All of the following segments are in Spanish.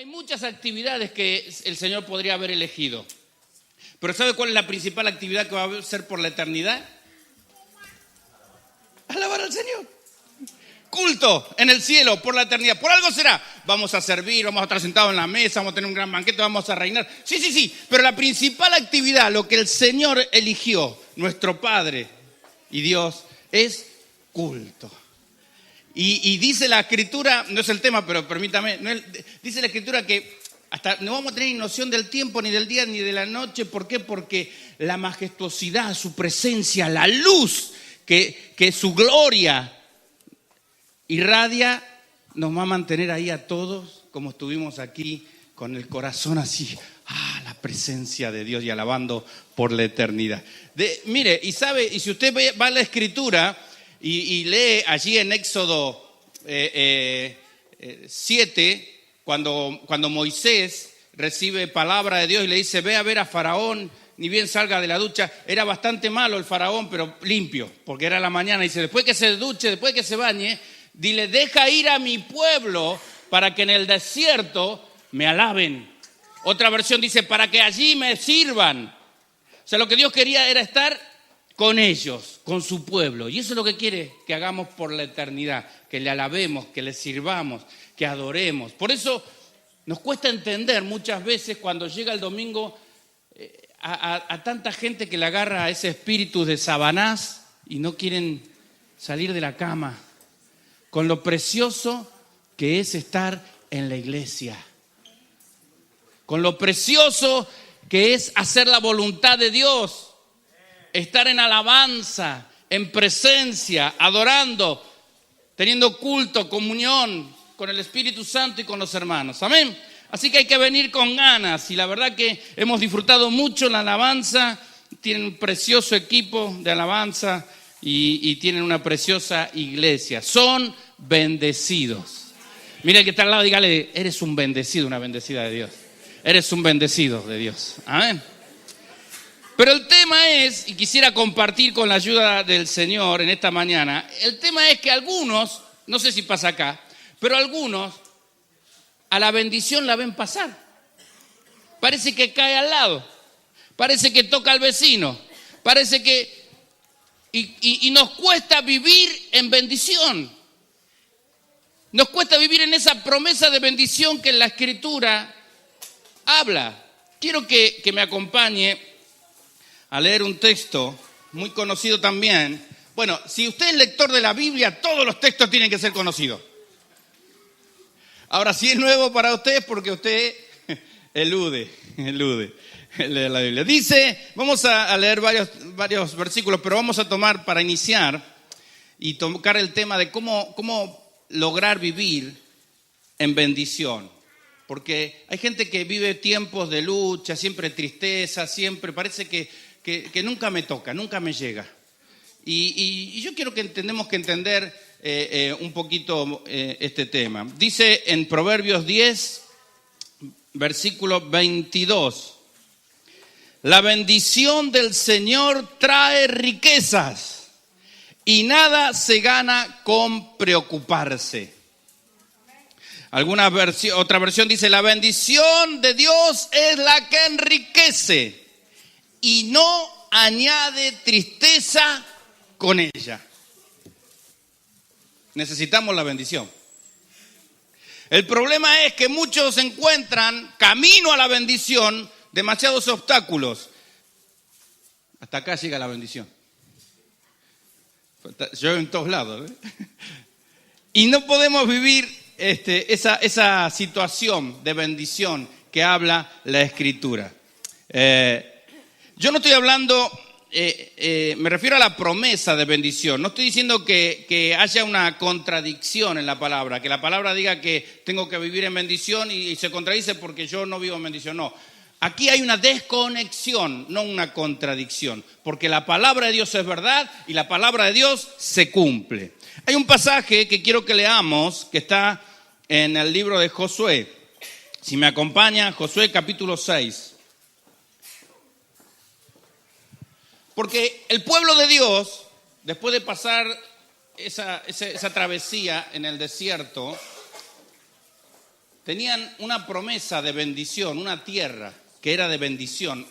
Hay muchas actividades que el Señor podría haber elegido. Pero ¿sabe cuál es la principal actividad que va a ser por la eternidad? Alabar al Señor. Culto en el cielo por la eternidad. Por algo será. Vamos a servir, vamos a estar sentados en la mesa, vamos a tener un gran banquete, vamos a reinar. Sí. Pero la principal actividad, lo que el Señor eligió, nuestro Padre y Dios, es culto. Y dice la Escritura, no es el tema, pero permítame, dice la Escritura que hasta no vamos a tener ni noción del tiempo, ni del día, ni de la noche. ¿Por qué? Porque la majestuosidad, su presencia, la luz que su gloria irradia, nos va a mantener ahí a todos, como estuvimos aquí, con el corazón así, la presencia de Dios y alabando por la eternidad. Mire, y si usted va a la Escritura y lee allí en Éxodo 7, cuando Moisés recibe palabra de Dios y le dice, ve a ver a Faraón, ni bien salga de la ducha. Era bastante malo el Faraón, pero limpio, porque era la mañana. Dice, después que se duche, después que se bañe, dile, deja ir a mi pueblo para que en el desierto me alaben. Otra versión dice, para que allí me sirvan. O sea, lo que Dios quería era estar con ellos, con su pueblo. Y eso es lo que quiere que hagamos por la eternidad, que le alabemos, que le sirvamos, que adoremos. Por eso nos cuesta entender muchas veces cuando llega el domingo a tanta gente que le agarra a ese espíritu de Sabanás y no quieren salir de la cama, con lo precioso que es estar en la iglesia, con lo precioso que es hacer la voluntad de Dios, estar en alabanza, en presencia, adorando, teniendo culto, comunión con el Espíritu Santo y con los hermanos. Amén. Así que hay que venir con ganas y la verdad que hemos disfrutado mucho la alabanza. Tienen un precioso equipo de alabanza y tienen una preciosa iglesia. Son bendecidos. Mira el que está al lado, dígale, eres un bendecido, una bendecida de Dios. Eres un bendecido de Dios. Amén. Pero el tema es, y quisiera compartir con la ayuda del Señor en esta mañana, el tema es que algunos, no sé si pasa acá, pero algunos a la bendición la ven pasar. Parece que cae al lado, parece que toca al vecino, parece que... Y nos cuesta vivir en bendición. Nos cuesta vivir en esa promesa de bendición que la Escritura habla. Quiero que me acompañe a leer un texto muy conocido también. Bueno, si usted es lector de la Biblia, todos los textos tienen que ser conocidos. Ahora, si es nuevo para usted es porque usted elude leer la Biblia. Dice, vamos a leer varios versículos, pero vamos a tomar para iniciar y tocar el tema de cómo lograr vivir en bendición. Porque hay gente que vive tiempos de lucha, siempre tristeza, siempre parece que nunca me toca, nunca me llega. Y yo quiero que tenemos que entender un poquito este tema. Dice en Proverbios 10, versículo 22. La bendición del Señor trae riquezas y nada se gana con preocuparse. Otra versión dice, la bendición de Dios es la que enriquece y no añade tristeza con ella. Necesitamos la bendición. El problema es que muchos encuentran camino a la bendición demasiados obstáculos. Hasta acá llega la bendición. Yo en todos lados. Y no podemos vivir esa situación de bendición que habla la Escritura. Yo no estoy hablando, me refiero a la promesa de bendición. No estoy diciendo que haya una contradicción en la palabra, que la palabra diga que tengo que vivir en bendición y se contradice porque yo no vivo en bendición. No, aquí hay una desconexión, no una contradicción, porque la palabra de Dios es verdad y la palabra de Dios se cumple. Hay un pasaje que quiero que leamos que está en el libro de Josué. Si me acompaña, Josué capítulo 6. Porque el pueblo de Dios, después de pasar esa travesía en el desierto, tenían una promesa de bendición, una tierra que era de bendición,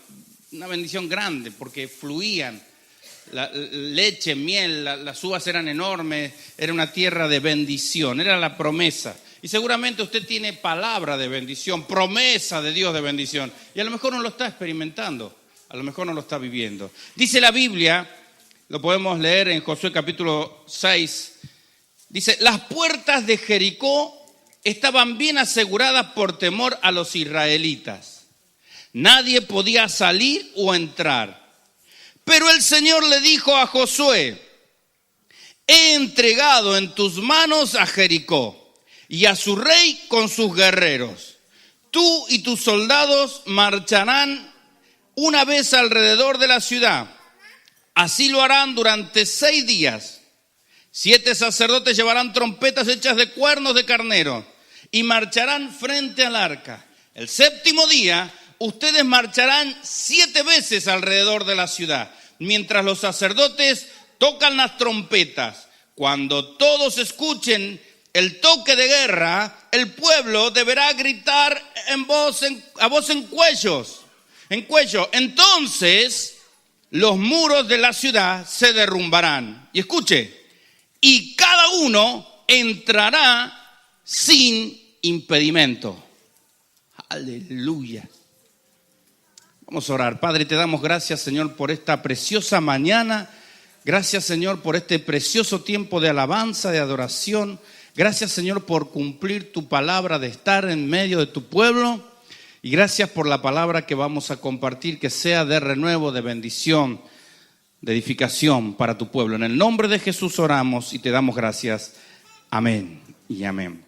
una bendición grande porque fluían leche, miel, las uvas eran enormes, era una tierra de bendición, era la promesa. Y seguramente usted tiene palabra de bendición, promesa de Dios de bendición, y a lo mejor no lo está experimentando, a lo mejor no lo está viviendo. Dice la Biblia, lo podemos leer en Josué capítulo 6, dice: las puertas de Jericó estaban bien aseguradas por temor a los israelitas. Nadie podía salir o entrar. Pero el Señor le dijo a Josué: he entregado en tus manos a Jericó y a su rey con sus guerreros. Tú y tus soldados marcharán una vez alrededor de la ciudad. Así lo harán durante 6 días. 7 sacerdotes llevarán trompetas hechas de cuernos de carnero y marcharán frente al arca. El 7º día ustedes marcharán 7 veces alrededor de la ciudad, mientras los sacerdotes tocan las trompetas. Cuando todos escuchen el toque de guerra, el pueblo deberá gritar a voz en cuello. Entonces los muros de la ciudad se derrumbarán. Y escuche, y cada uno entrará sin impedimento. Aleluya. Vamos a orar. Padre, te damos gracias, Señor, por esta preciosa mañana. Gracias, Señor, por este precioso tiempo de alabanza, de adoración. Gracias, Señor, por cumplir tu palabra de estar en medio de tu pueblo. Y gracias por la palabra que vamos a compartir, que sea de renuevo, de bendición, de edificación para tu pueblo. En el nombre de Jesús oramos y te damos gracias. Amén y amén.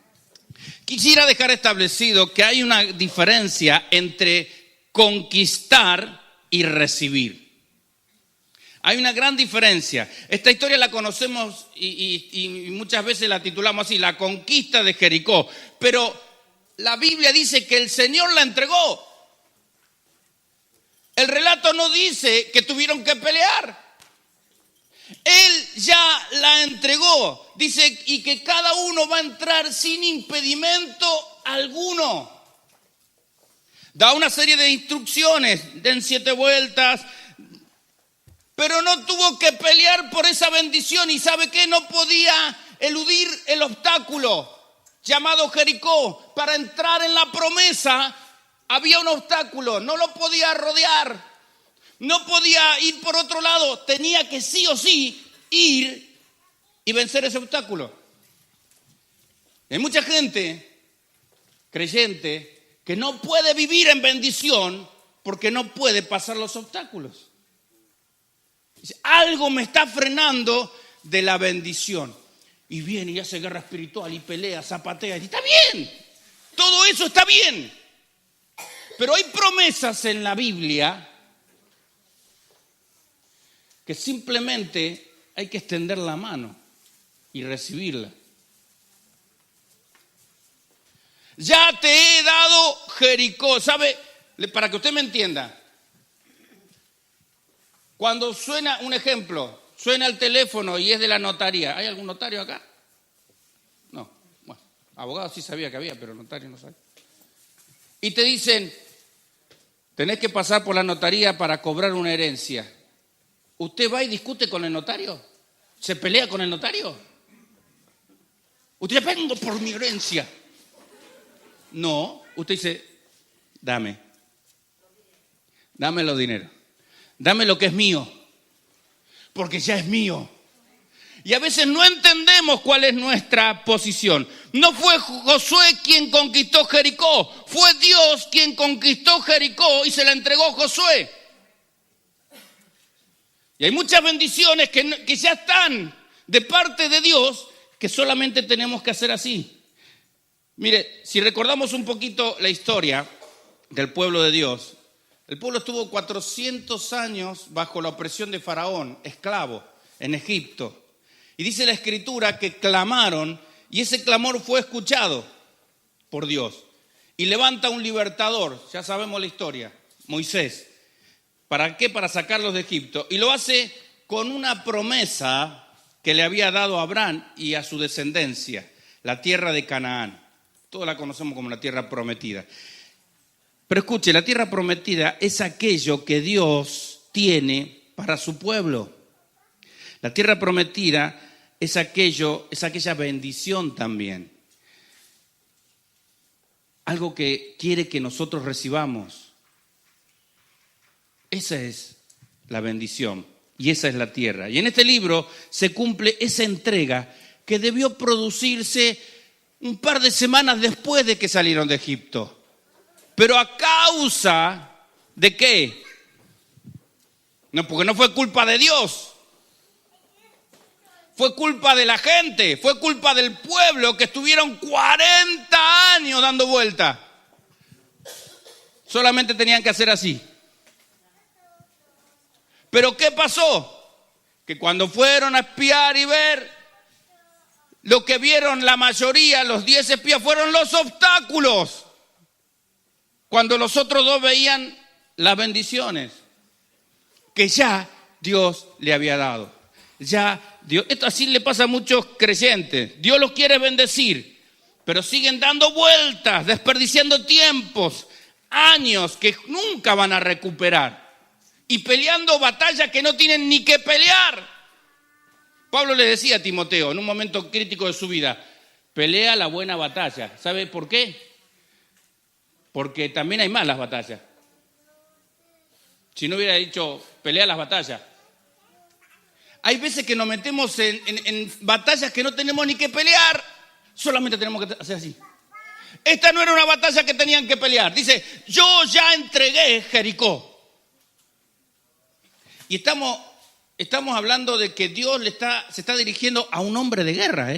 Quisiera dejar establecido que hay una diferencia entre conquistar y recibir. Hay una gran diferencia. Esta historia la conocemos y muchas veces la titulamos así: la conquista de Jericó. Pero la Biblia dice que el Señor la entregó. El relato no dice que tuvieron que pelear. Él ya la entregó. Dice, y que cada uno va a entrar sin impedimento alguno. Da una serie de instrucciones, den 7 vueltas, pero no tuvo que pelear por esa bendición. ¿Y sabe qué? No podía eludir el obstáculo llamado Jericó. Para entrar en la promesa había un obstáculo, no lo podía rodear, no podía ir por otro lado, tenía que sí o sí ir y vencer ese obstáculo. Hay mucha gente creyente que no puede vivir en bendición porque no puede pasar los obstáculos. Dice, algo me está frenando de la bendición. Y viene y hace guerra espiritual y pelea, zapatea. Y está bien, todo eso está bien. Pero hay promesas en la Biblia que simplemente hay que extender la mano y recibirla. Ya te he dado Jericó. ¿Sabe? Para que usted me entienda. Cuando suena, un ejemplo, suena el teléfono y es de la notaría. ¿Hay algún notario acá? No. Bueno, abogado sí sabía que había, pero notario no sabe. Y te dicen, tenés que pasar por la notaría para cobrar una herencia. ¿Usted va y discute con el notario? ¿Se pelea con el notario? Usted dice, vengo por mi herencia. No, usted dice, dame los dineros, dame lo que es mío, porque ya es mío. Y a veces no entendemos cuál es nuestra posición. No fue Josué quien conquistó Jericó, fue Dios quien conquistó Jericó y se la entregó a Josué. Y hay muchas bendiciones que ya están de parte de Dios que solamente tenemos que hacer así. Mire, si recordamos un poquito la historia del pueblo de Dios, el pueblo estuvo 400 años bajo la opresión de Faraón, esclavo, en Egipto. Y dice la Escritura que clamaron y ese clamor fue escuchado por Dios. Y levanta un libertador, ya sabemos la historia, Moisés. ¿Para qué? Para sacarlos de Egipto. Y lo hace con una promesa que le había dado a Abraham y a su descendencia, la tierra de Canaán. Todos la conocemos como la tierra prometida. Pero escuche, la tierra prometida es aquello que Dios tiene para su pueblo. La tierra prometida es aquella bendición también. Algo que quiere que nosotros recibamos. Esa es la bendición y esa es la tierra. Y en este libro se cumple esa entrega que debió producirse un par de semanas después de que salieron de Egipto. Pero a causa de ¿qué? No, porque no fue culpa de Dios. Fue culpa de la gente, fue culpa del pueblo que estuvieron 40 años dando vuelta. Solamente tenían que hacer así. Pero ¿qué pasó? Que cuando fueron a espiar y ver, lo que vieron la mayoría, los 10 espías, fueron los obstáculos. Cuando los otros 2 veían las bendiciones que ya Dios le había dado. Ya Dios, esto así le pasa a muchos creyentes. Dios los quiere bendecir, pero siguen dando vueltas, desperdiciando tiempos, años que nunca van a recuperar y peleando batallas que no tienen ni que pelear. Pablo le decía a Timoteo en un momento crítico de su vida, pelea la buena batalla. ¿Sabe por qué? Porque también hay malas batallas. Si no hubiera dicho, pelea las batallas. Hay veces que nos metemos en batallas que no tenemos ni que pelear. Solamente tenemos que hacer así. Esta no era una batalla que tenían que pelear. Dice, yo ya entregué Jericó. Y estamos hablando de que Dios se está dirigiendo a un hombre de guerra.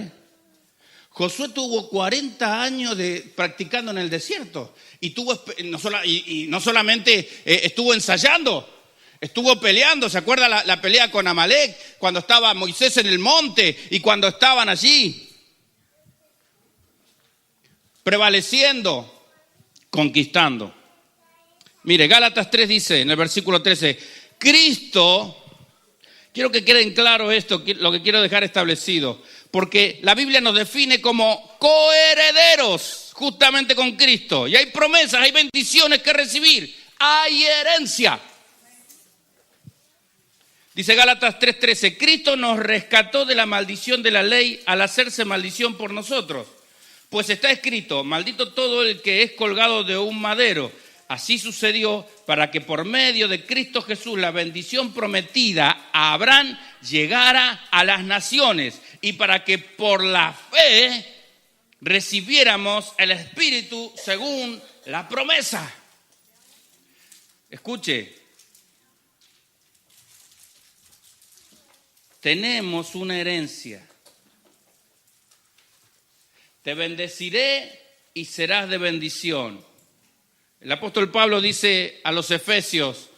Josué tuvo 40 años practicando en el desierto. Y no solamente estuvo ensayando. Estuvo peleando, ¿se acuerda la pelea con Amalek? Cuando estaba Moisés en el monte y cuando estaban allí prevaleciendo, conquistando. Mire, Gálatas 3 dice en el versículo 13, Cristo, quiero que queden claro esto, lo que quiero dejar establecido, porque la Biblia nos define como coherederos justamente con Cristo. Y hay promesas, hay bendiciones que recibir, hay herencia. Dice Gálatas 3:13, Cristo nos rescató de la maldición de la ley al hacerse maldición por nosotros. Pues está escrito, maldito todo el que es colgado de un madero. Así sucedió para que por medio de Cristo Jesús la bendición prometida a Abraham llegara a las naciones y para que por la fe recibiéramos el Espíritu según la promesa. Escuche. Tenemos una herencia. Te bendeciré y serás de bendición. El apóstol Pablo dice a los Efesios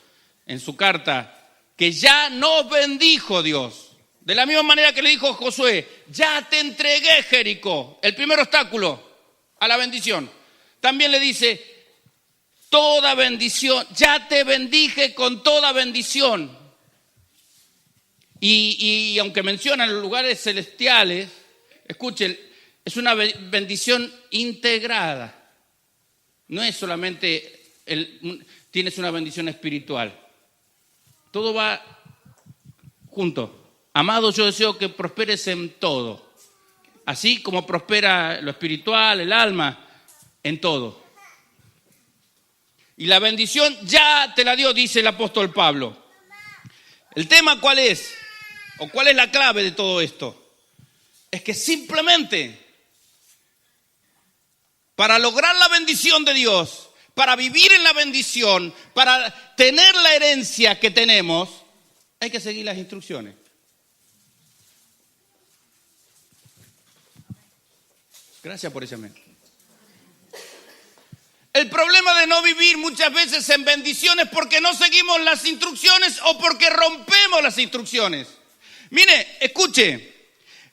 en su carta que ya nos bendijo Dios. De la misma manera que le dijo a Josué, ya te entregué Jericó, el primer obstáculo a la bendición. También le dice, toda bendición, ya te bendije con toda bendición. Y aunque mencionan los lugares celestiales, escuchen, es una bendición integrada. No es solamente tienes una bendición espiritual. Todo va junto. Amado, yo deseo que prosperes en todo. Así como prospera lo espiritual, el alma, en todo. Y la bendición ya te la dio, dice el apóstol Pablo. ¿El tema cuál es? ¿O cuál es la clave de todo esto? Es que simplemente para lograr la bendición de Dios, para vivir en la bendición, para tener la herencia que tenemos, hay que seguir las instrucciones. Gracias por ese amén. El problema de no vivir muchas veces en bendiciones porque no seguimos las instrucciones o porque rompemos las instrucciones. Mire, escuche,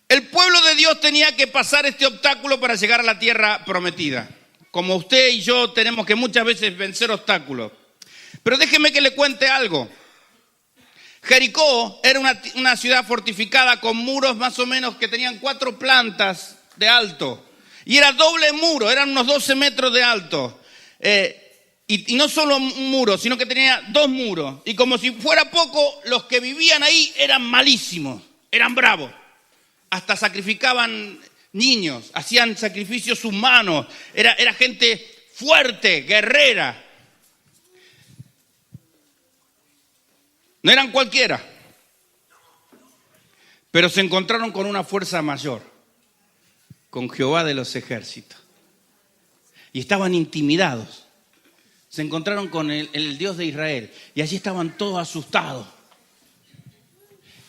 el pueblo de Dios tenía que pasar este obstáculo para llegar a la tierra prometida. Como usted y yo tenemos que muchas veces vencer obstáculos. Pero déjeme que le cuente algo. Jericó era una ciudad fortificada con muros más o menos que tenían 4 plantas de alto. Y era doble muro, eran unos 12 metros de alto. Y no solo un muro, sino que tenía 2 muros. Y como si fuera poco, los que vivían ahí eran malísimos, eran bravos. Hasta sacrificaban niños, hacían sacrificios humanos. Era gente fuerte, guerrera. No eran cualquiera. Pero se encontraron con una fuerza mayor, con Jehová de los ejércitos. Y estaban intimidados. Se encontraron con el Dios de Israel. Y allí estaban todos asustados.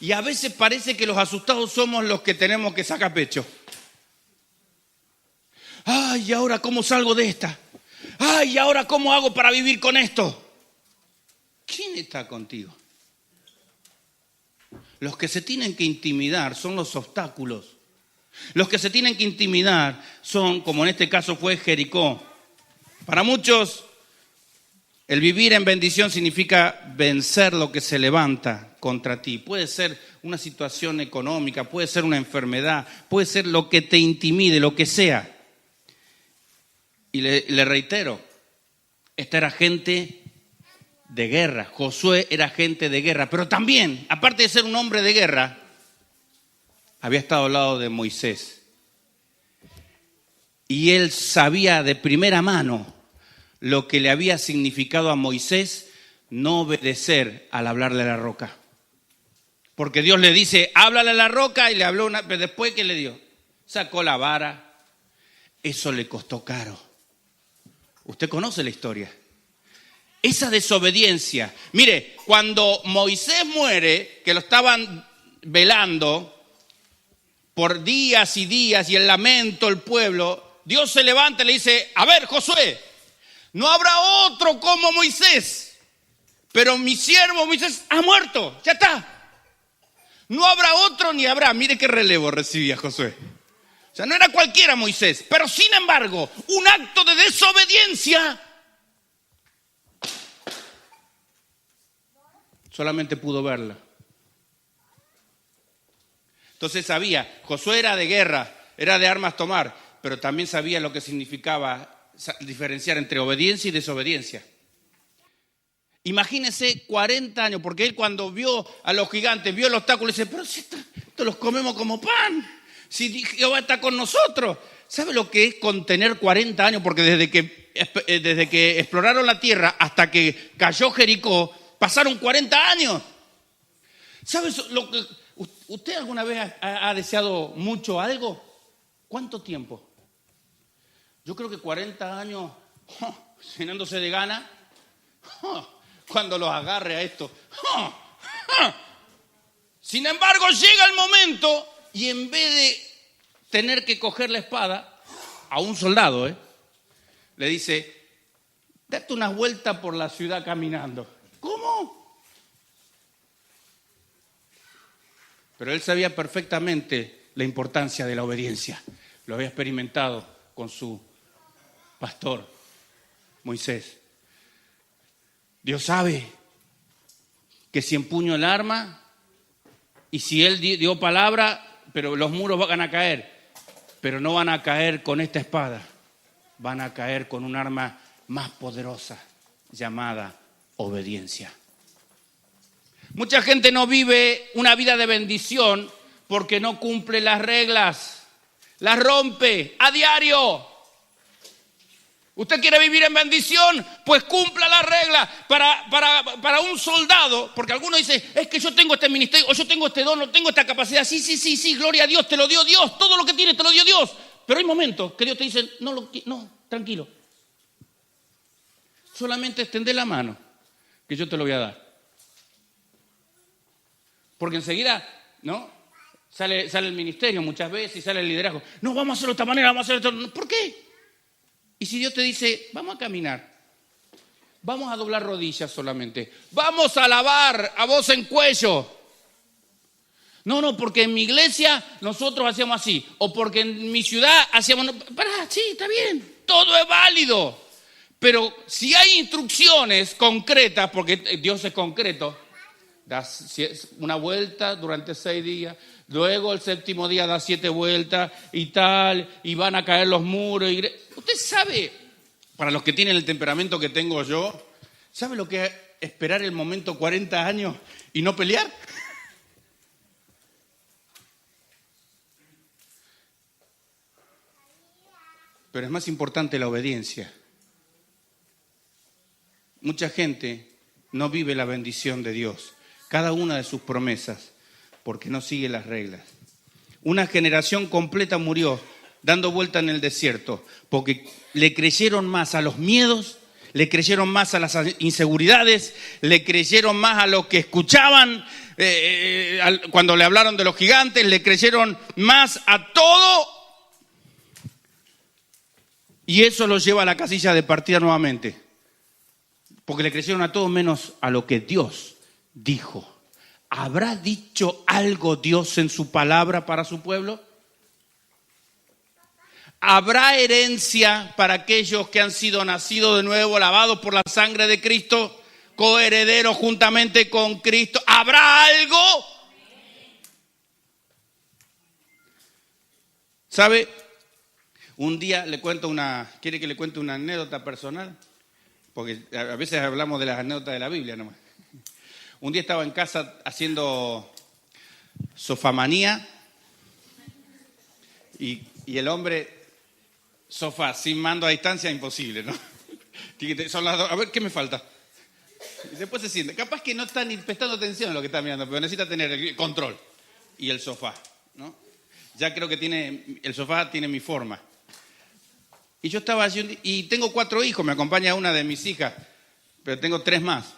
Y a veces parece que los asustados somos los que tenemos que sacar pecho. Ay, ¿y ahora cómo salgo de esta? Ay, ¿y ahora cómo hago para vivir con esto? ¿Quién está contigo? Los que se tienen que intimidar son los obstáculos. Los que se tienen que intimidar son, como en este caso fue Jericó. Para muchos, el vivir en bendición significa vencer lo que se levanta contra ti. Puede ser una situación económica, puede ser una enfermedad, puede ser lo que te intimide, lo que sea. Y le reitero, esta era gente de guerra. Josué era gente de guerra, pero también, aparte de ser un hombre de guerra, había estado al lado de Moisés. Y él sabía de primera mano lo que le había significado a Moisés no obedecer al hablarle a la roca. Porque Dios le dice, háblale a la roca, y le habló pero después, ¿qué le dio? Sacó la vara. Eso le costó caro. Usted conoce la historia. Esa desobediencia. Mire, cuando Moisés muere, que lo estaban velando por días y días, y el lamento, el pueblo, Dios se levanta y le dice, a ver, Josué, no habrá otro como Moisés, pero mi siervo Moisés ha muerto, ya está. No habrá otro ni habrá. Mire qué relevo recibía Josué. O sea, no era cualquiera Moisés, pero sin embargo, un acto de desobediencia solamente pudo verla. Entonces sabía, Josué era de guerra, era de armas tomar, pero también sabía lo que significaba diferenciar entre obediencia y desobediencia. Imagínese 40 años, porque él cuando vio a los gigantes, vio el obstáculo, dice, pero si esto los comemos como pan, si Jehová está con nosotros. ¿Sabe lo que es contener 40 años? Porque desde que exploraron la tierra hasta que cayó Jericó, pasaron 40 años. ¿Sabe lo que usted alguna vez ha deseado mucho algo? ¿Cuánto tiempo? Yo creo que 40 años llenándose de gana. Cuando los agarre a esto. Sin embargo, llega el momento y en vez de tener que coger la espada a un soldado, le dice, date unas vueltas por la ciudad caminando. ¿Cómo? Pero él sabía perfectamente la importancia de la obediencia. Lo había experimentado con su pastor, Moisés. Dios sabe que si empuño el arma y si él dio palabra, pero los muros van a caer, pero no van a caer con esta espada, van a caer con un arma más poderosa llamada obediencia. Mucha gente no vive una vida de bendición porque no cumple las reglas, las rompe a diario. ¿Usted quiere vivir en bendición? Pues cumpla la regla. Para un soldado, porque algunos dicen, es que yo tengo este ministerio, o yo tengo este don, o tengo esta capacidad. Sí, gloria a Dios, te lo dio Dios. Todo lo que tienes te lo dio Dios. Pero hay momentos que Dios te dice, no, tranquilo. Solamente extendé la mano, que yo te lo voy a dar. Porque enseguida, ¿no? Sale el ministerio muchas veces y sale el liderazgo. No, vamos a hacerlo de esta manera, vamos a hacerlo de esta manera. ¿Por qué? Y si Dios te dice, vamos a caminar, vamos a doblar rodillas solamente, vamos a alabar a voz en cuello. No, porque en mi iglesia nosotros hacíamos así, o porque en mi ciudad hacíamos... Sí, está bien, todo es válido. Pero si hay instrucciones concretas, porque Dios es concreto, das una vuelta durante 6 días, luego el 7º día da 7 vueltas y tal, y van a caer los muros. Usted sabe, para los que tienen el temperamento que tengo yo, ¿sabe lo que es esperar el momento 40 años y no pelear? Pero es más importante la obediencia. Mucha gente no vive la bendición de Dios, cada una de sus promesas, porque no sigue las reglas. Una generación completa murió dando vuelta en el desierto, porque le creyeron más a los miedos, le creyeron más a las inseguridades, le creyeron más a lo que escuchaban cuando le hablaron de los gigantes, le creyeron más a todo. Y eso los lleva a la casilla de partida nuevamente. Porque le creyeron a todo menos a lo que Dios dijo. ¿Habrá dicho algo Dios en su palabra para su pueblo? ¿Habrá herencia para aquellos que han sido nacidos de nuevo, lavados por la sangre de Cristo, coherederos juntamente con Cristo? ¿Habrá algo? ¿Sabe? Un día ¿quiere que le cuente una anécdota personal? Porque a veces hablamos de las anécdotas de la Biblia nomás. Un día estaba en casa haciendo sofamanía y el hombre, sofá sin mando a distancia, imposible, ¿no? Son las 2, a ver, ¿qué me falta? Y después se siente. Capaz que no está ni prestando atención a lo que está mirando, pero necesita tener el control. Y el sofá, ¿no? Ya creo que el sofá tiene mi forma. Y yo estaba allí, y tengo 4 hijos, me acompaña una de mis hijas, pero tengo 3 más.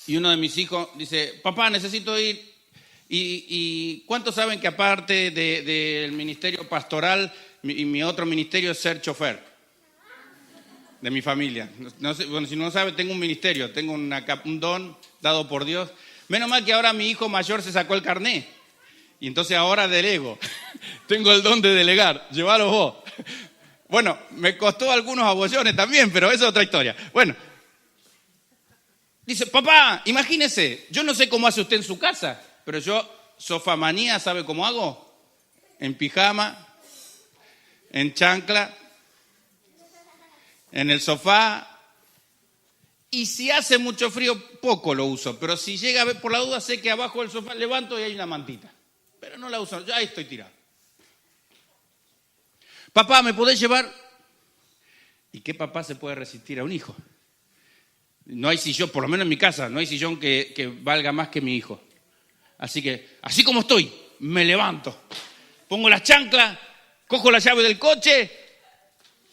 Y uno de mis hijos dice, papá, necesito ir. ¿Y cuántos saben que aparte del ministerio pastoral, mi otro ministerio es ser chofer de mi familia? No sé, bueno, si no sabe, tengo un ministerio, tengo un don dado por Dios. Menos mal que ahora mi hijo mayor se sacó el carné. Y entonces ahora delego. Tengo el don de delegar, llévalo vos. Bueno, me costó algunos abollones también, pero eso es otra historia. Bueno, dice, papá, imagínese, yo no sé cómo hace usted en su casa, pero yo, sofamanía, ¿sabe cómo hago? En pijama, en chancla, en el sofá. Y si hace mucho frío, poco lo uso. Pero si llega a ver, por la duda, sé que abajo del sofá levanto y hay una mantita. Pero no la uso, ya ahí estoy tirado. Papá, ¿me podés llevar? ¿Y qué papá se puede resistir a un hijo? No hay sillón, por lo menos en mi casa, no hay sillón que valga más que mi hijo. Así que, así como estoy, me levanto. Pongo las chanclas, cojo la llave del coche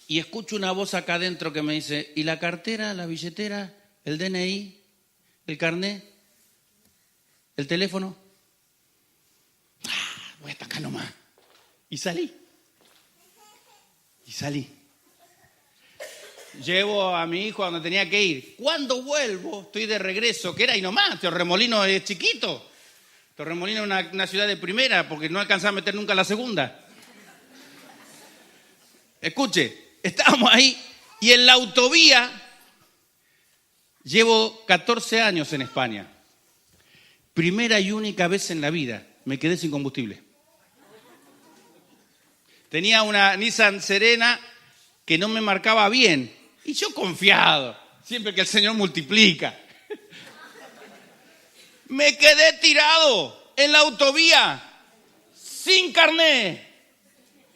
y escucho una voz acá adentro que me dice, ¿y la cartera, la billetera, el DNI, el carnet, el teléfono? Voy hasta acá nomás. Y salí. Llevo a mi hijo a donde tenía que ir. Cuando vuelvo, estoy de regreso, que era ahí nomás. Torremolinos es chiquito. Torremolinos es una ciudad de primera, porque no alcanzaba a meter nunca la segunda. Escuche, estábamos ahí y en la autovía, llevo 14 años en España. Primera y única vez en la vida me quedé sin combustible. Tenía una Nissan Serena que no me marcaba bien. Y yo confiado, siempre que el Señor multiplica. Me quedé tirado en la autovía, sin carné,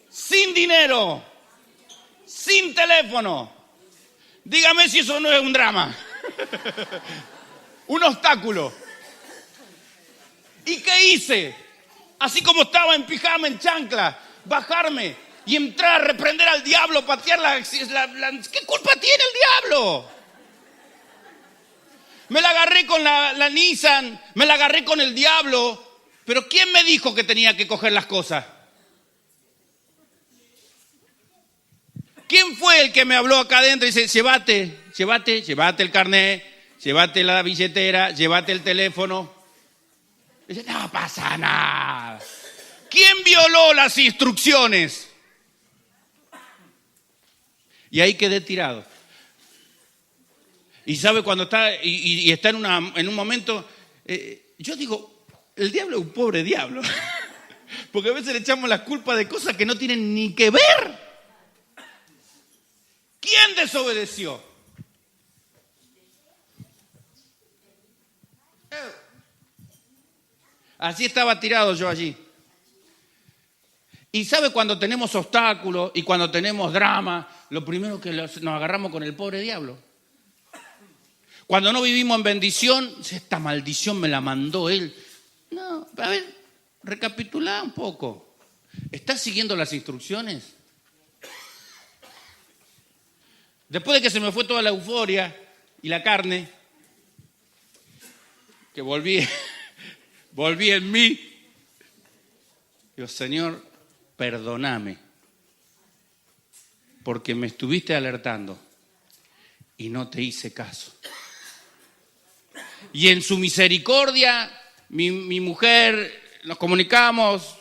sin dinero, sin teléfono. Dígame si eso no es un drama. Un obstáculo. ¿Y qué hice? Así como estaba en pijama, en chancla, bajarme y entrar a reprender al diablo, patear ¿qué culpa tiene el diablo? Me la agarré con la Nissan, me la agarré con el diablo, pero ¿quién me dijo que tenía que coger las cosas? ¿Quién fue el que me habló acá adentro y dice, llévate el carnet, llévate la billetera, llévate el teléfono? Dice, no pasa nada. ¿Quién violó las instrucciones? Y ahí quedé tirado. Y sabe cuando está, y está en un momento, yo digo, el diablo es un pobre diablo. Porque a veces le echamos la culpa de cosas que no tienen ni que ver. ¿Quién desobedeció? Así estaba tirado yo allí. Y ¿sabe cuando tenemos obstáculos y cuando tenemos drama? Lo primero que nos agarramos con el pobre diablo. Cuando no vivimos en bendición, esta maldición me la mandó él. No, a ver, recapitulá un poco. ¿Estás siguiendo las instrucciones? Después de que se me fue toda la euforia y la carne, que volví en mí, digo, Señor, perdóname, porque me estuviste alertando y no te hice caso. Y en su misericordia, mi mujer, nos comunicamos,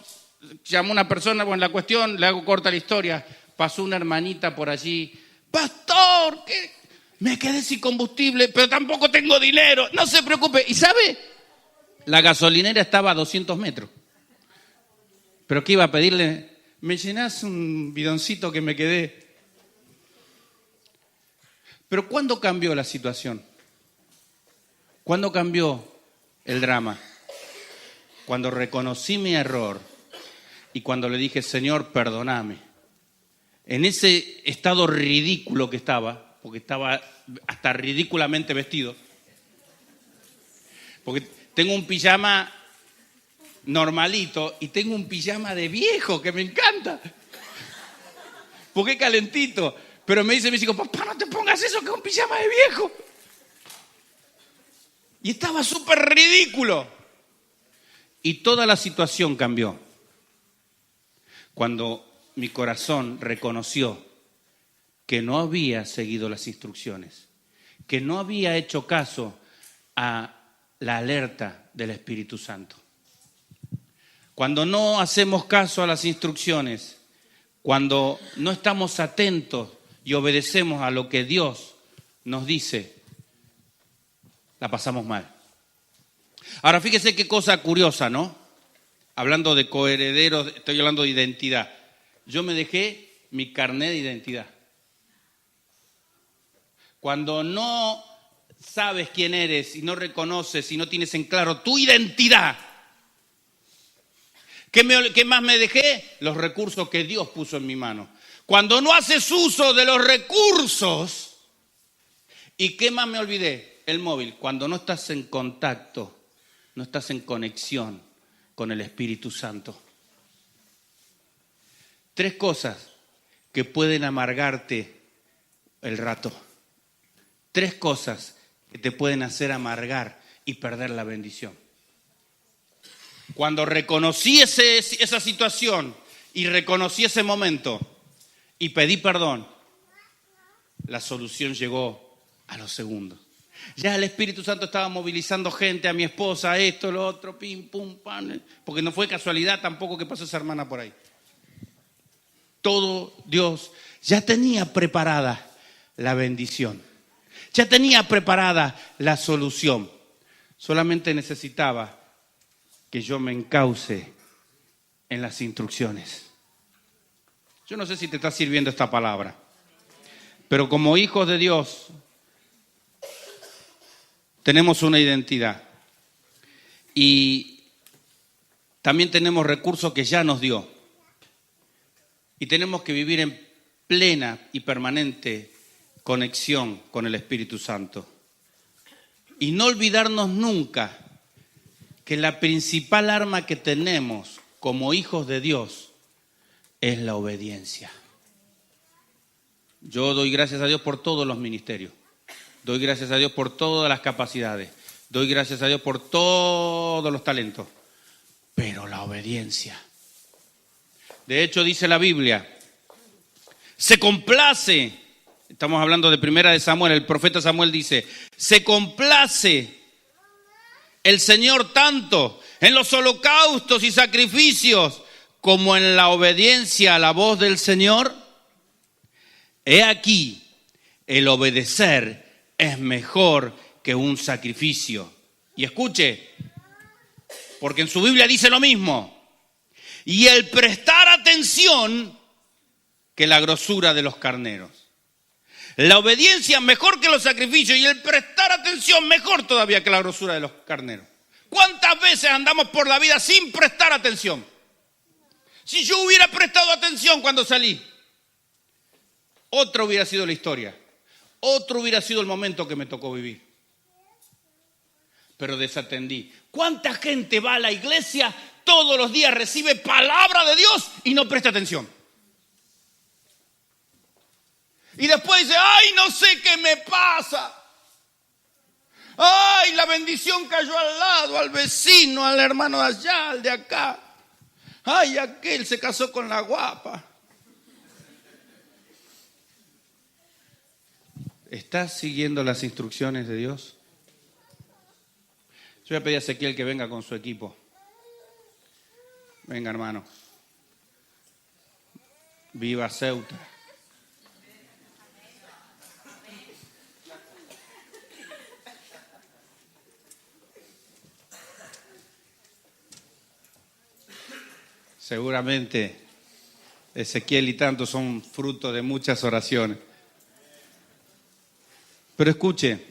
llamó una persona, bueno, la cuestión, le hago corta la historia, pasó una hermanita por allí, pastor, ¿qué? Me quedé sin combustible, pero tampoco tengo dinero, no se preocupe. ¿Y sabe? La gasolinera estaba a 200 metros. ¿Pero qué iba a pedirle? ¿Me llenás un bidoncito que me quedé? Pero ¿cuándo cambió la situación? ¿Cuándo cambió el drama? Cuando reconocí mi error y cuando le dije, Señor, perdóname. En ese estado ridículo que estaba, porque estaba hasta ridículamente vestido, porque tengo un pijama normalito y tengo un pijama de viejo que me encanta, porque es calentito, pero me dice mis hijos, papá, no te pongas eso, que es un pijama de viejo. Y estaba súper ridículo. Y toda la situación cambió cuando mi corazón reconoció que no había seguido las instrucciones, que no había hecho caso a la alerta del Espíritu Santo. Cuando no hacemos caso a las instrucciones, cuando no estamos atentos y obedecemos a lo que Dios nos dice, la pasamos mal. Ahora fíjese qué cosa curiosa, ¿no? Hablando de coherederos, estoy hablando de identidad. Yo me dejé mi carnet de identidad. Cuando no sabes quién eres y no reconoces y no tienes en claro tu identidad, ¿qué más me dejé? Los recursos que Dios puso en mi mano. Cuando no haces uso de los recursos, ¿y qué más me olvidé? El móvil. Cuando no estás en contacto, no estás en conexión con el Espíritu Santo. 3 cosas que pueden amargarte el rato. 3 cosas que te pueden hacer amargar y perder la bendición. Cuando reconocí esa situación y reconocí ese momento y pedí perdón, la solución llegó a los segundos. Ya el Espíritu Santo estaba movilizando gente, a mi esposa, esto, lo otro, pim, pum, pam, porque no fue casualidad tampoco que pasó esa hermana por ahí. Todo Dios ya tenía preparada la bendición, ya tenía preparada la solución. Solamente necesitaba que yo me encauce en las instrucciones. Yo no sé si te está sirviendo esta palabra, pero como hijos de Dios tenemos una identidad y también tenemos recursos que ya nos dio y tenemos que vivir en plena y permanente conexión con el Espíritu Santo y no olvidarnos nunca que la principal arma que tenemos como hijos de Dios es la obediencia. Yo doy gracias a Dios por todos los ministerios. Doy gracias a Dios por todas las capacidades. Doy gracias a Dios por todos los talentos. Pero la obediencia. De hecho, dice la Biblia, se complace. Estamos hablando de 1 de Samuel. El profeta Samuel dice, se complace el Señor tanto en los holocaustos y sacrificios como en la obediencia a la voz del Señor. He aquí, el obedecer es mejor que un sacrificio Y escuche, porque en su Biblia dice lo mismo. Y el prestar atención que la grosura de los carneros. La obediencia mejor que los sacrificios y el prestar atención mejor todavía que la grosura de los carneros. ¿Cuántas veces andamos por la vida sin prestar atención? Si yo hubiera prestado atención cuando salí, otra hubiera sido la historia. Otro hubiera sido el momento que me tocó vivir. Pero desatendí. ¿Cuánta gente va a la iglesia todos los días, recibe palabra de Dios y no presta atención? Y después dice, ay, no sé qué me pasa. Ay, la bendición cayó al lado, al vecino, al hermano de allá, al de acá. Ay, aquel se casó con la guapa. ¿Estás siguiendo las instrucciones de Dios? Yo voy a pedir a Ezequiel que venga con su equipo. Venga, hermano. Viva Ceuta. Seguramente Ezequiel y tantos son fruto de muchas oraciones. Pero escuche,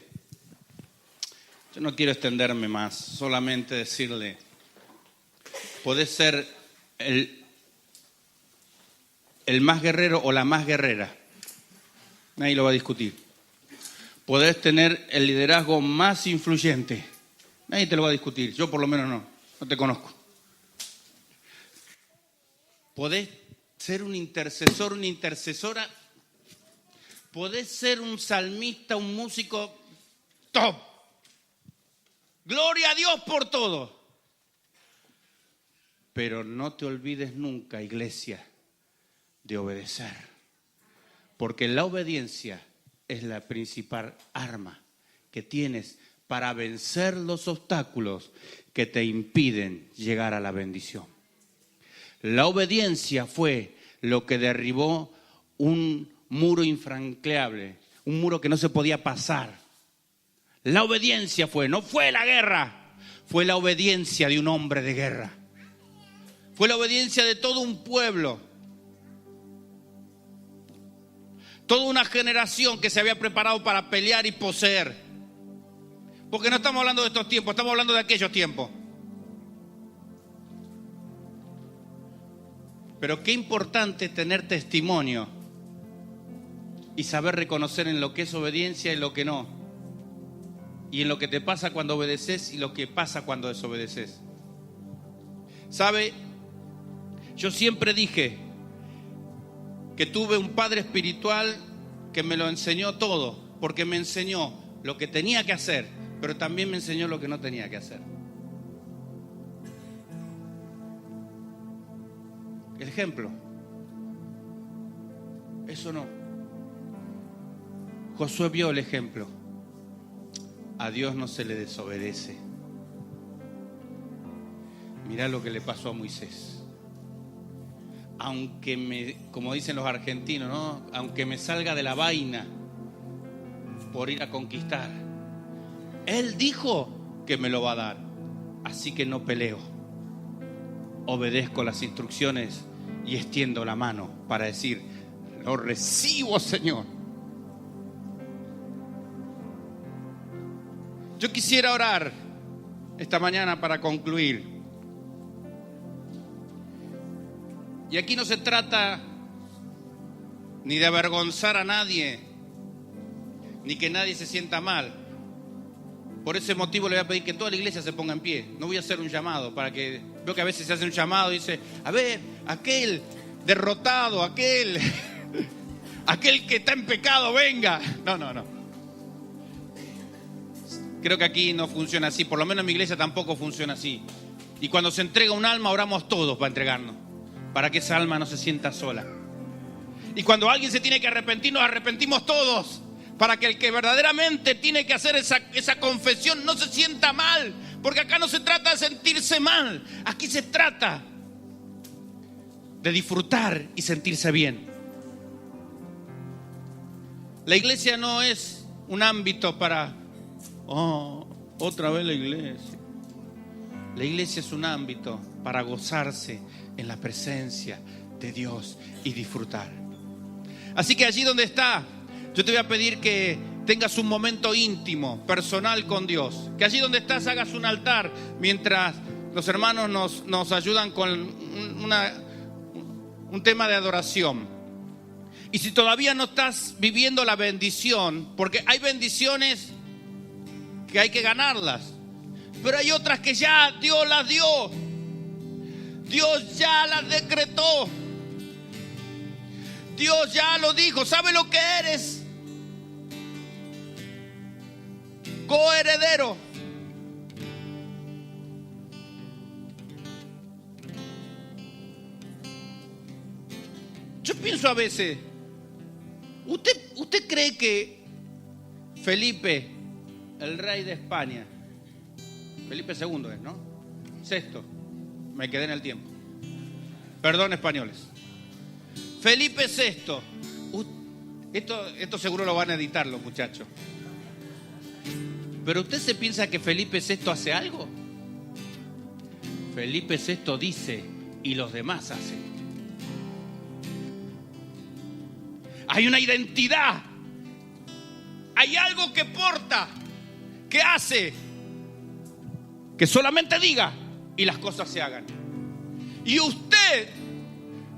yo no quiero extenderme más, solamente decirle, podés ser el más guerrero o la más guerrera, nadie lo va a discutir. Podés tener el liderazgo más influyente, nadie te lo va a discutir, yo por lo menos no te conozco. Podés ser un intercesor, una intercesora, podés ser un salmista, un músico top. Gloria a Dios por todo. Pero no te olvides nunca, iglesia, de obedecer. Porque la obediencia es la principal arma que tienes para vencer los obstáculos que te impiden llegar a la bendición. La obediencia fue lo que derribó un muro infranqueable, un muro que no se podía pasar. La obediencia no fue la guerra, fue la obediencia de un hombre de guerra. Fue la obediencia de todo un pueblo. Toda una generación que se había preparado para pelear y poseer. Porque no estamos hablando de estos tiempos, estamos hablando de aquellos tiempos. Pero qué importante tener testimonio y saber reconocer en lo que es obediencia y lo que no. Y en lo que te pasa cuando obedeces y lo que pasa cuando desobedeces. ¿Sabe? Yo siempre dije que tuve un padre espiritual que me lo enseñó todo, porque me enseñó lo que tenía que hacer, pero también me enseñó lo que no tenía que hacer. El ejemplo. Eso no. Josué vio el ejemplo. A Dios no se le desobedece. Mirá lo que le pasó a Moisés. Como dicen los argentinos, ¿no? Aunque me salga de la vaina por ir a conquistar, Él dijo que me lo va a dar. Así que no peleo. Obedezco las instrucciones y extiendo la mano para decir, lo recibo, Señor. Yo quisiera orar esta mañana para concluir. Y aquí no se trata ni de avergonzar a nadie, ni que nadie se sienta mal. Por ese motivo le voy a pedir que toda la iglesia se ponga en pie. No voy a hacer un llamado para que... Veo que a veces se hace un llamado y dice, a ver, aquel derrotado, aquel que está en pecado, venga. No. Creo que aquí no funciona así, por lo menos en mi iglesia tampoco funciona así. Y cuando se entrega un alma, oramos todos para entregarnos, para que esa alma no se sienta sola. Y cuando alguien se tiene que arrepentir, nos arrepentimos todos, para que el que verdaderamente tiene que hacer esa confesión no se sienta mal, porque acá no se trata de sentirse mal, aquí se trata de disfrutar y sentirse bien. La iglesia no es un ámbito para Otra vez la iglesia. La iglesia es un ámbito para gozarse en la presencia de Dios y disfrutar. Así que allí donde está, yo te voy a pedir que tengas un momento íntimo, personal con Dios. Que allí donde estás hagas un altar mientras los hermanos nos ayudan con un tema de adoración. Y si todavía no estás viviendo la bendición, porque hay bendiciones que hay que ganarlas, pero hay otras que ya Dios las dio. Dios ya las decretó. Dios ya lo dijo. ¿Sabe lo que eres? Coheredero. Yo pienso a veces, ¿usted cree que Felipe, el rey de España, Felipe II es, ¿no? Sexto, me quedé en el tiempo. Perdón, españoles. Felipe VI, esto seguro lo van a editar los muchachos. ¿Pero usted se piensa que Felipe VI hace algo? Felipe VI dice y los demás hacen. Hay una identidad. Hay algo que porta, que hace, que solamente diga y las cosas se hagan. Y usted,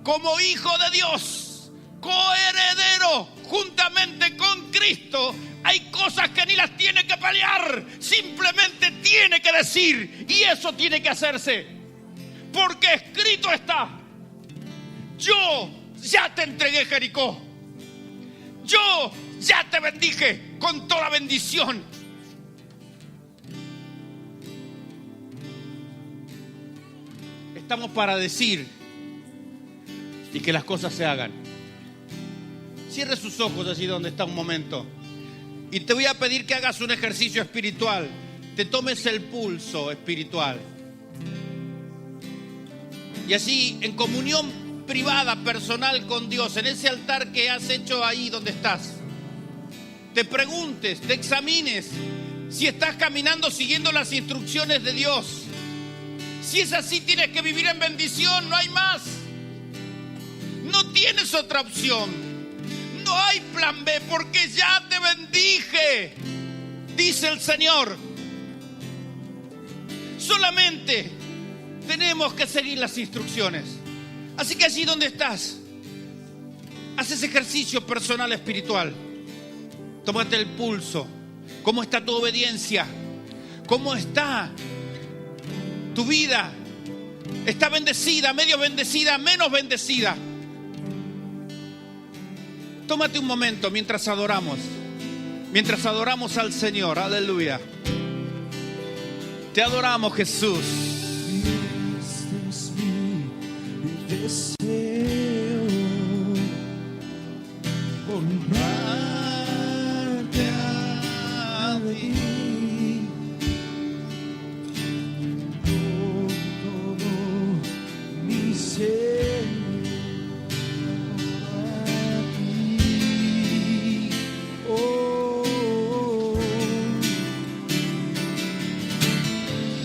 como hijo de Dios, coheredero juntamente con Cristo, hay cosas que ni las tiene que pelear, simplemente tiene que decir, y eso tiene que hacerse, porque escrito está: yo ya te entregué Jericó, yo ya te bendije con toda bendición. Estamos para decir y que las cosas se hagan. Cierre sus ojos allí donde está un momento. Y te voy a pedir que hagas un ejercicio espiritual. Te tomes el pulso espiritual. Y así, en comunión privada, personal con Dios, en ese altar que has hecho ahí donde estás, te preguntes, te examines si estás caminando siguiendo las instrucciones de Dios. Si es así, tienes que vivir en bendición, no hay más. No tienes otra opción. No hay plan B, porque ya te bendije, dice el Señor. Solamente tenemos que seguir las instrucciones. Así que allí donde estás, haz ese ejercicio personal espiritual. Tómate el pulso. ¿Cómo está tu obediencia? ¿Cómo está tu vida? ¿Está bendecida, medio bendecida, menos bendecida? Tómate un momento mientras adoramos al Señor. Aleluya. Te adoramos, Jesús. Este es mi deseo, honrarte a ti con todo mi ser, a ti, oh,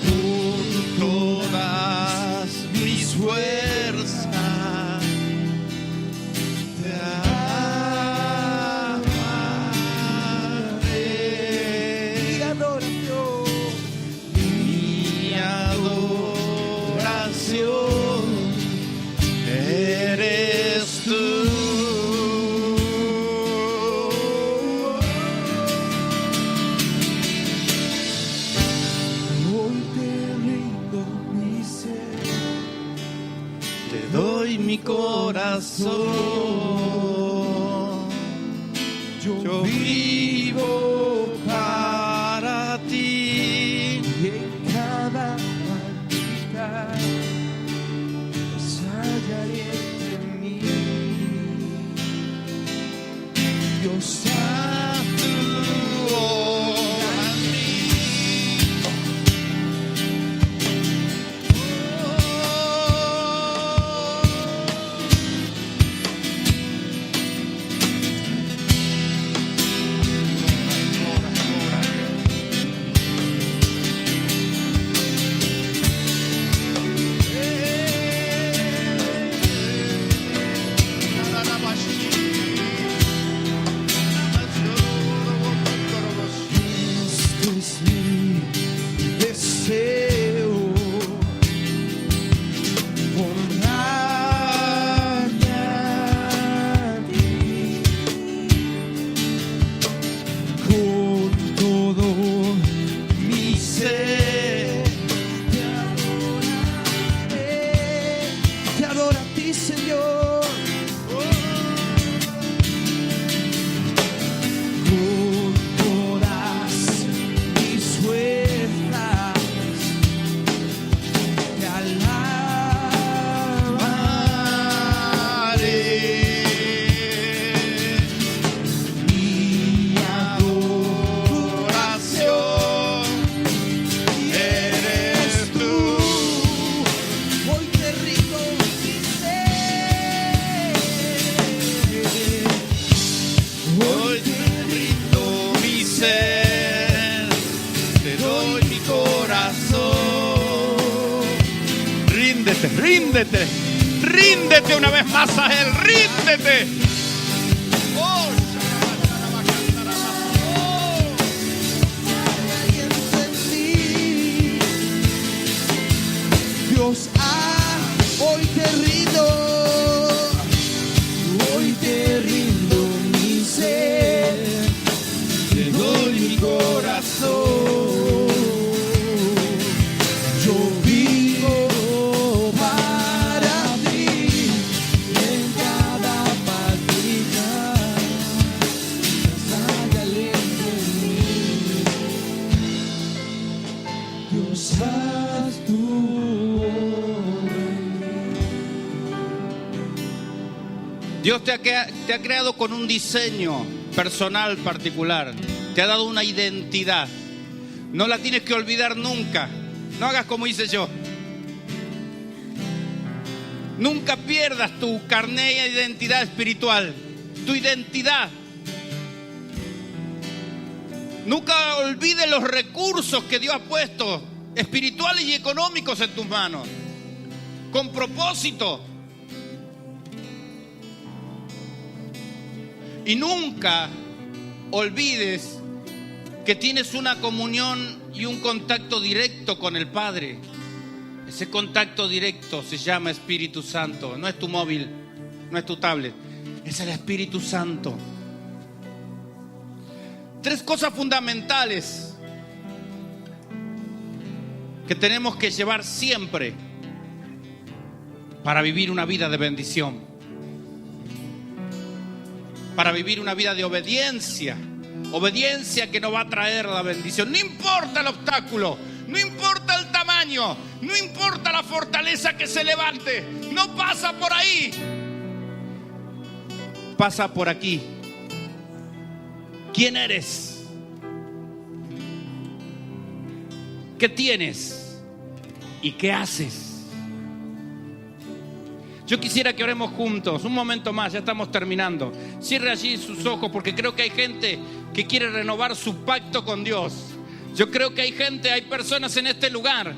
con todas mis fuerzas te amaré. Mi adoración eres tú. Hoy te rindo mi ser, te doy mi corazón. Yo vivo para ti, y en cada práctica hallaré en mí. Dios actúa en mí. es mi deseo. Honrarte a ti con todo mi ser. Te adoro a ti, Señor. Con todas mis fuerzas te alabaré. Mi adoración eres tú. Hoy te rindo mi ser. Hoy te rindo mi ser. Te doy mi corazón. Ríndete, ríndete, ríndete una vez más a Él, ríndete. Oh, Aliento en ti. Dios, hoy te rindo. Hoy te rindo mi ser. Te doy mi corazón. Yo vivo para ti. En cada partida hay aliento en mí. Dios, haz tu obra en mí. Dios te ha creado con un diseño personal particular. Te ha dado una identidad. No la tienes que olvidar nunca. No hagas como hice yo. Nunca pierdas tu carné de identidad espiritual. Tu identidad. Nunca olvides los recursos que Dios ha puesto, espirituales y económicos, en tus manos. Con propósito. Y nunca olvides que tienes una comunión y un contacto directo con el Padre. Ese contacto directo se llama Espíritu Santo. No es tu móvil, no es tu tablet, es el Espíritu Santo. 3 cosas fundamentales que tenemos que llevar siempre para vivir una vida de bendición, para vivir una vida de obediencia. Obediencia que nos va a traer la bendición. No importa el obstáculo, no importa el tamaño, no importa la fortaleza que se levante. No pasa por ahí, pasa por aquí. ¿Quién eres? ¿Qué tienes? ¿Y qué haces? Yo quisiera que oremos juntos, un momento más, ya estamos terminando. Cierre allí sus ojos porque creo que hay gente que quiere renovar su pacto con Dios. Yo creo que hay personas en este lugar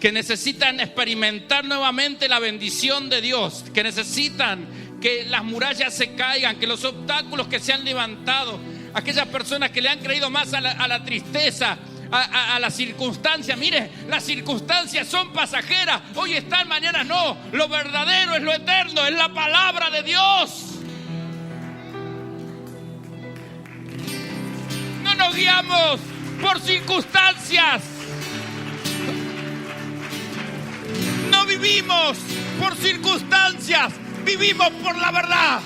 que necesitan experimentar nuevamente la bendición de Dios, que necesitan que las murallas se caigan, que los obstáculos que se han levantado, aquellas personas que le han creído más a la tristeza, a las circunstancias. Mire, las circunstancias son pasajeras, hoy están, mañana no. Lo verdadero es lo eterno, es la palabra de Dios. No nos guiamos por circunstancias, no vivimos por circunstancias, vivimos por la verdad.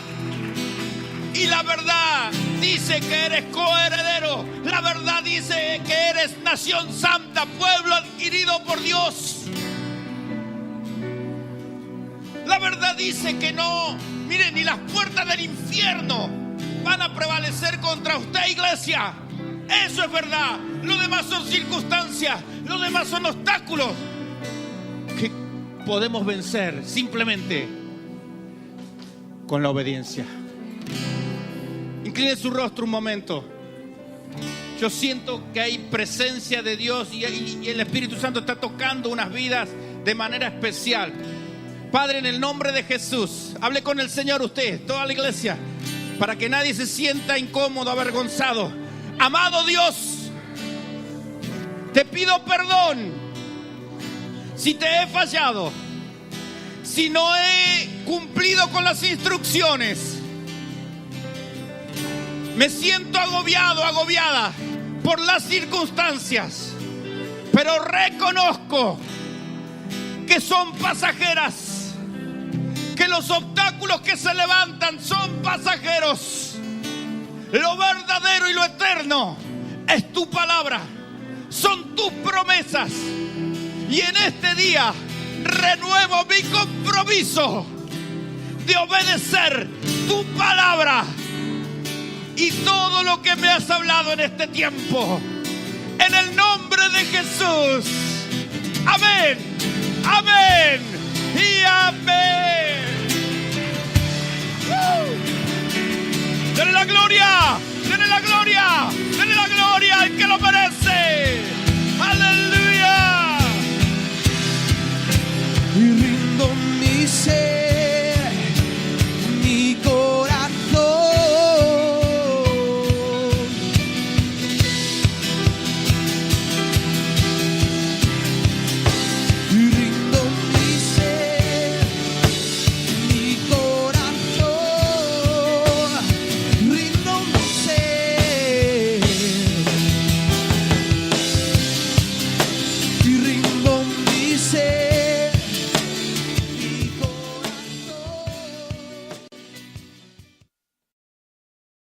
Y la verdad dice que eres coheredero. La verdad dice que eres nación santa, pueblo adquirido por Dios. La verdad dice que no, miren, ni las puertas del infierno van a prevalecer contra usted, iglesia. Eso es verdad. Lo demás son circunstancias, lo demás son obstáculos que podemos vencer simplemente con la obediencia. Incline su rostro un momento. Yo siento que hay presencia de Dios y el Espíritu Santo está tocando unas vidas de manera especial. Padre, en el nombre de Jesús, hable con el Señor usted, toda la iglesia, para que nadie se sienta incómodo, avergonzado. Amado Dios, Te pido perdón si te he fallado, si no he cumplido con las instrucciones. Me siento agobiado, agobiada por las circunstancias, pero reconozco que son pasajeras, que los obstáculos que se levantan son pasajeros. Lo verdadero y lo eterno es tu palabra, son tus promesas. Y en este día renuevo mi compromiso de obedecer tu palabra y todo lo que me has hablado en este tiempo. En el nombre de Jesús. Amén, amén y amén. Denle la gloria, denle la gloria, denle la gloria al que lo merece.